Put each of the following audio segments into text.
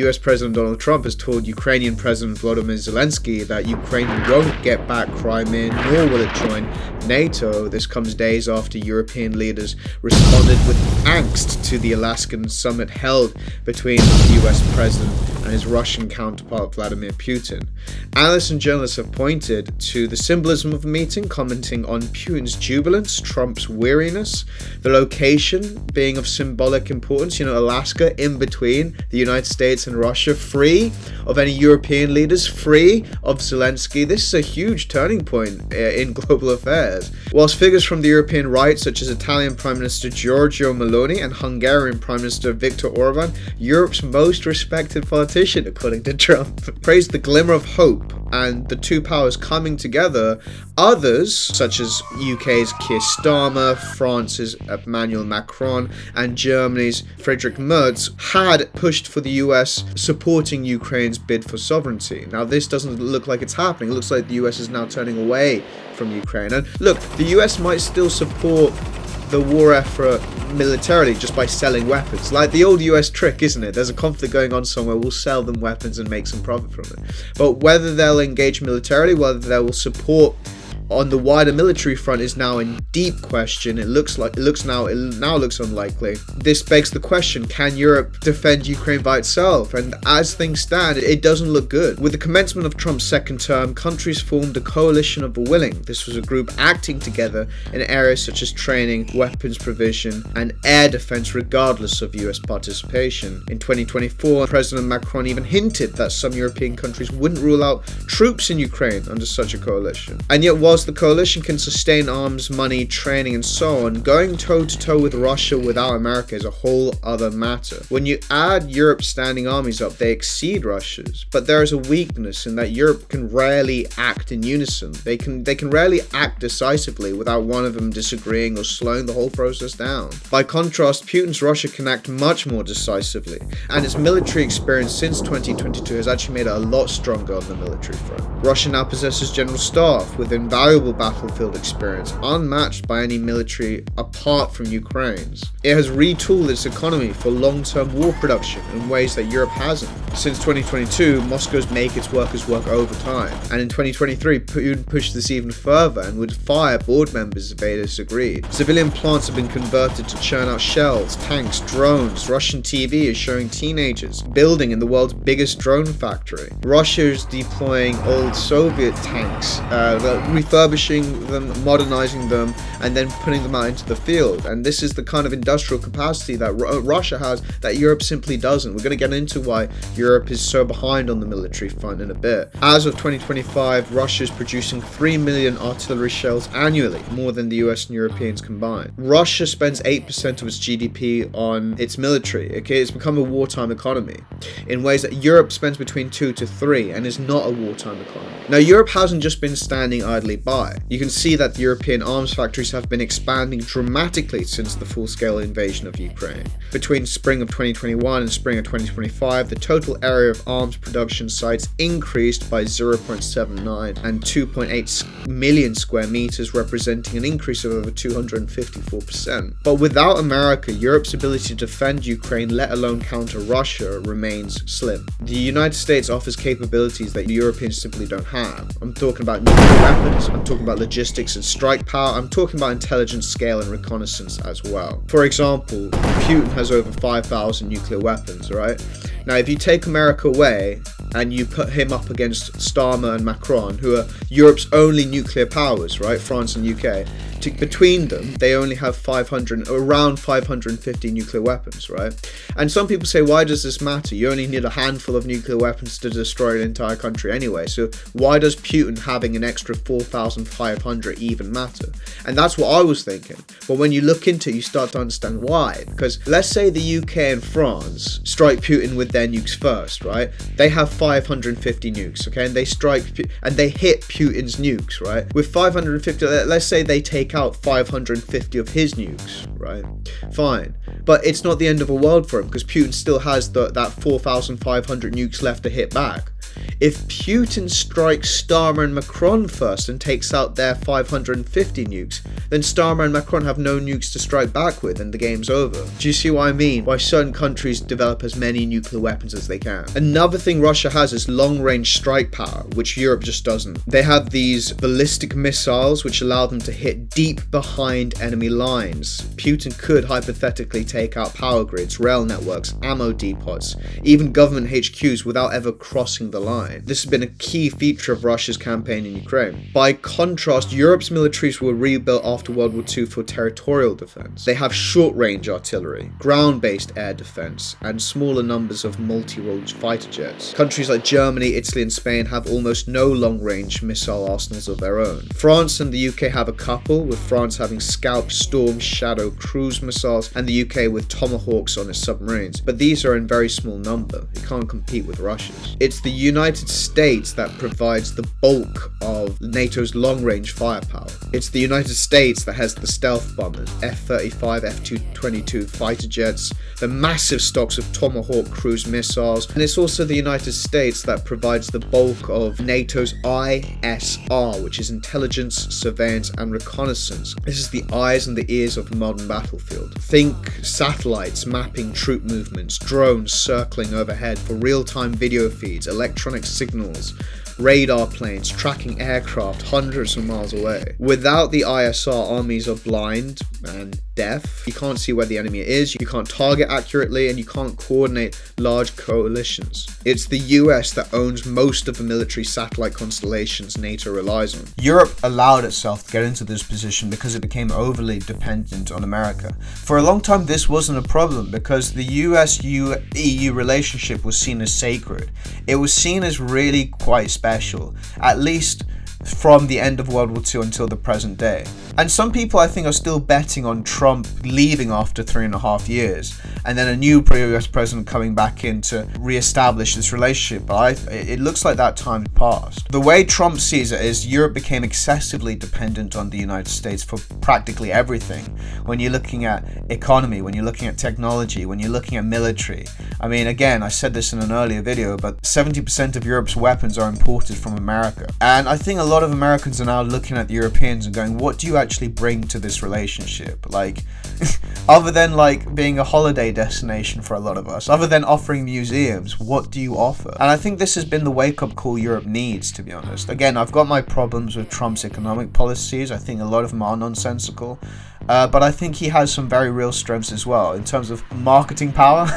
US President Donald Trump has told Ukrainian President Vlodomir Zelensky that Ukraine won't get back Crimea, nor will it join NATO. This comes days after European leaders responded with angst to the Alaskan summit held between the US President and his Russian counterpart Vladimir Putin. Analysts and journalists have pointed to the symbolism of the meeting, commenting on Putin's jubilance, Trump's weariness, the location being of symbolic importance, Alaska in between the United States and Russia, free of any European leaders, free of Zelensky. This is a huge turning point in global affairs. Whilst figures from the European right, such as Italian Prime Minister Giorgia Meloni and Hungarian Prime Minister Viktor Orban, Europe's most respected politician, according to Trump, praised the glimmer of hope and the two powers coming together, others, such as UK's Keir Starmer, France's Emmanuel Macron, and Germany's Fredrich Merz, had pushed for the US supporting Ukraine's bid for sovereignty. Now, this doesn't look like it's happening. It looks like the US is now turning away from Ukraine. And look, the US might still support the war effort militarily just by selling weapons. Like the old US trick, isn't it? There's a conflict going on somewhere, we'll sell them weapons and make some profit from it. But whether they'll engage militarily, whether they will support on the wider military front is now in deep question. It now looks unlikely. This begs the question, can Europe defend Ukraine by itself? And as things stand, it doesn't look good. With the commencement of Trump's second term, countries formed a coalition of the willing. This was a group acting together in areas such as training, weapons provision, and air defense regardless of US participation. In 2024, President Macron even hinted that some European countries wouldn't rule out troops in Ukraine under such a coalition. And yet, whilst the coalition can sustain arms, money, training, and so on, going toe-to-toe with Russia without America is a whole other matter. When you add Europe's standing armies up, they exceed Russia's. But there is a weakness in that Europe can rarely act in unison. They can rarely act decisively without one of them disagreeing or slowing the whole process down. By contrast, Putin's Russia can act much more decisively, and its military experience since 2022 has actually made it a lot stronger on the military front. Russia now possesses general staff with invaluable battlefield experience, unmatched by any military apart from Ukraine's. It has retooled its economy for long-term war production in ways that Europe hasn't. Since 2022, Moscow's make its workers work overtime, and in 2023, Putin pushed this even further and would fire board members if they disagreed. Civilian plants have been converted to churn out shells, tanks, drones. Russian TV is showing teenagers building in the world's biggest drone factory. Russia is deploying old Soviet tanks, refurbishing them, modernizing them, and then putting them out into the field. And this is the kind of industrial capacity that Russia has that Europe simply doesn't. We're going to get into why Europe is so behind on the military front in a bit. As of 2025, Russia is producing 3 million artillery shells annually, more than the US and Europeans combined. Russia spends 8% of its GDP on its military. Okay, it's become a wartime economy in ways that Europe spends between 2 to 3 and is not a wartime economy. Now, Europe hasn't just been standing idly by. You can see that the European arms factories have been expanding dramatically since the full-scale invasion of Ukraine. Between spring of 2021 and spring of 2025, the total area of arms production sites increased by 0.79 and 2.8 million square meters, representing an increase of over 254%. But without America, Europe's ability to defend Ukraine, let alone counter Russia, remains slim. The United States offers capabilities that Europeans simply don't have. I'm talking about nuclear weapons, I'm talking about logistics and strike power, I'm talking about intelligence, scale, and reconnaissance as well. For example, Putin has over 5,000 nuclear weapons, right? Now, if you take America away and you put him up against Starmer and Macron, who are Europe's only nuclear powers, right? France and UK. Between them, they only have around 550 nuclear weapons, right? And some people say, why does this matter? You only need a handful of nuclear weapons to destroy an entire country anyway. So why does Putin having an extra 4,500 even matter? And that's what I was thinking. But when you look into it, you start to understand why. Because let's say the UK and France strike Putin with their nukes first, right? They have 550 nukes, okay? And they they hit Putin's nukes, right? With 550, let's say they take out 550 of his nukes, right? Fine. But it's not the end of the world for him, because Putin still has that 4,500 nukes left to hit back. If Putin strikes Starmer and Macron first and takes out their 550 nukes, then Starmer and Macron have no nukes to strike back with and the game's over. Do you see what I mean? Why certain countries develop as many nuclear weapons as they can. Another thing Russia has is long-range strike power, which Europe just doesn't. They have these ballistic missiles which allow them to hit deep behind enemy lines. Putin could hypothetically take out power grids, rail networks, ammo depots, even government HQs without ever crossing the line. This has been a key feature of Russia's campaign in Ukraine. By contrast, Europe's militaries were rebuilt after World War II for territorial defense. They have short-range artillery, ground-based air defense, and smaller numbers of multi-role fighter jets. Countries like Germany, Italy, and Spain have almost no long-range missile arsenals of their own. France and the UK have a couple, with France having Scalp, Storm, Shadow, cruise missiles, and the UK with Tomahawks on its submarines. But these are in very small number. You can't compete with Russia's. It's the United States that provides the bulk of NATO's long-range firepower. It's the United States that has the stealth bombers, F-35, F-22 fighter jets, the massive stocks of Tomahawk cruise missiles, and it's also the United States that provides the bulk of NATO's ISR, which is intelligence, surveillance, and reconnaissance. This is the eyes and the ears of the modern battlefield. Think satellites mapping troop movements, drones circling overhead for real-time video feeds, electronic signals, radar planes tracking aircraft hundreds of miles away. Without the ISR, armies are blind and deaf. You can't see where the enemy is, you can't target accurately, and you can't coordinate large coalitions. It's the US that owns most of the military satellite constellations NATO relies on. Europe allowed itself to get into this position because it became overly dependent on America. For a long time, this wasn't a problem because the US-EU relationship was seen as sacred. It was seen as really quite special, at least from the end of World War II until the present day. And some people, I think, are still betting on Trump leaving after 3.5 years, and then a new US president coming back in to re-establish this relationship. But it looks like that time passed. The way Trump sees it is Europe became excessively dependent on the United States for practically everything. When you're looking at economy, when you're looking at technology, when you're looking at military. I mean, again, I said this in an earlier video, but 70% of Europe's weapons are imported from America. And I think a lot of Americans are now looking at the Europeans and going, what do you actually bring to this relationship? Like, other than like being a holiday destination for a lot of us, other than offering museums, what do you offer? And I think this has been the wake-up call Europe needs, to be honest. Again, I've got my problems with Trump's economic policies. I think a lot of them are nonsensical. But I think he has some very real strengths as well in terms of marketing power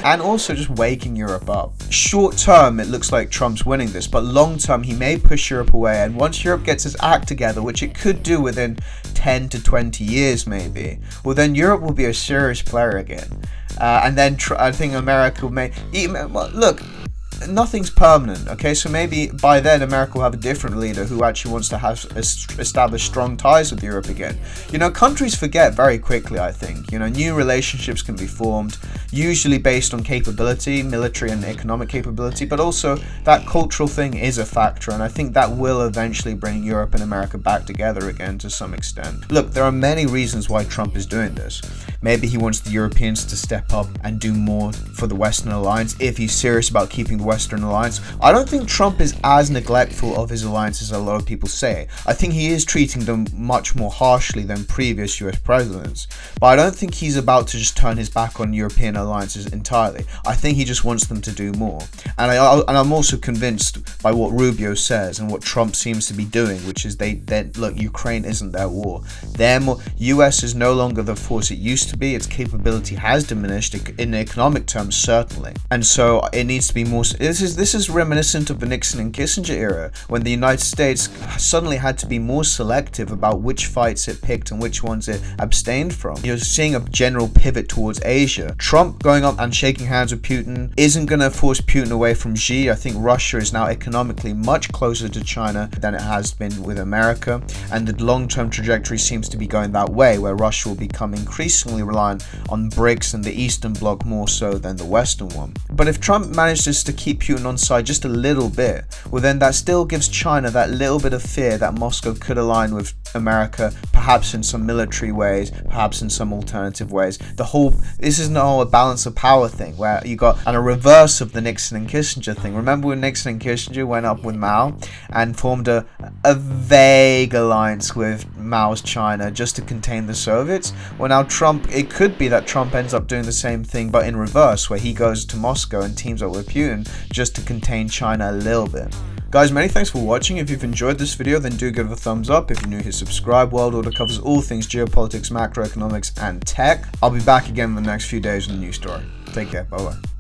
and also just waking Europe up. Short term, it looks like Trump's winning this, but long term, he may push Europe away. And once Europe gets its act together, which it could do within 10 to 20 years maybe, well then Europe will be a serious player again. And then I think America may... Look, nothing's permanent, okay? So maybe by then America will have a different leader who actually wants to have establish strong ties with Europe again. You know, countries forget very quickly, I think. You know, new relationships can be formed, usually based on capability, military and economic capability, but also that cultural thing is a factor, and I think that will eventually bring Europe and America back together again to some extent. Look, there are many reasons why Trump is doing this. Maybe he wants the Europeans to step up and do more for the Western alliance if he's serious about keeping the Western alliance. I don't think Trump is as neglectful of his alliance as a lot of people say. I think he is treating them much more harshly than previous US presidents, but I don't think he's about to just turn his back on European alliances entirely. I think he just wants them to do more. And I'm also convinced by what Rubio says and what Trump seems to be doing, which is they look, Ukraine isn't their war. US is no longer the force it used to be. Its capability has diminished in economic terms, certainly, and so it needs to be more. This is reminiscent of the Nixon and Kissinger era, when the United States suddenly had to be more selective about which fights it picked and which ones it abstained from. You're seeing a general pivot towards Asia. Trump going up and shaking hands with Putin isn't going to force Putin away from Xi. I think Russia is now economically much closer to China than it has been with America, and the long-term trajectory seems to be going that way, where Russia will become increasingly reliant on BRICS and the Eastern Bloc more so than the Western one. But if Trump manages to keep Putin on side just a little bit, well then that still gives China that little bit of fear that Moscow could align with America, perhaps perhaps in some military ways, perhaps in some alternative ways. This is now a balance of power thing, where you got a reverse of the Nixon and Kissinger thing. Remember when Nixon and Kissinger went up with Mao and formed a vague alliance with Mao's China just to contain the Soviets? Well, now Trump, it could be that Trump ends up doing the same thing, but in reverse, where he goes to Moscow and teams up with Putin just to contain China a little bit. Guys, many thanks for watching. If you've enjoyed this video, then do give it a thumbs up. If you're new here, subscribe. World Order covers all things geopolitics, macroeconomics, and tech. I'll be back again in the next few days with a new story. Take care. Bye-bye.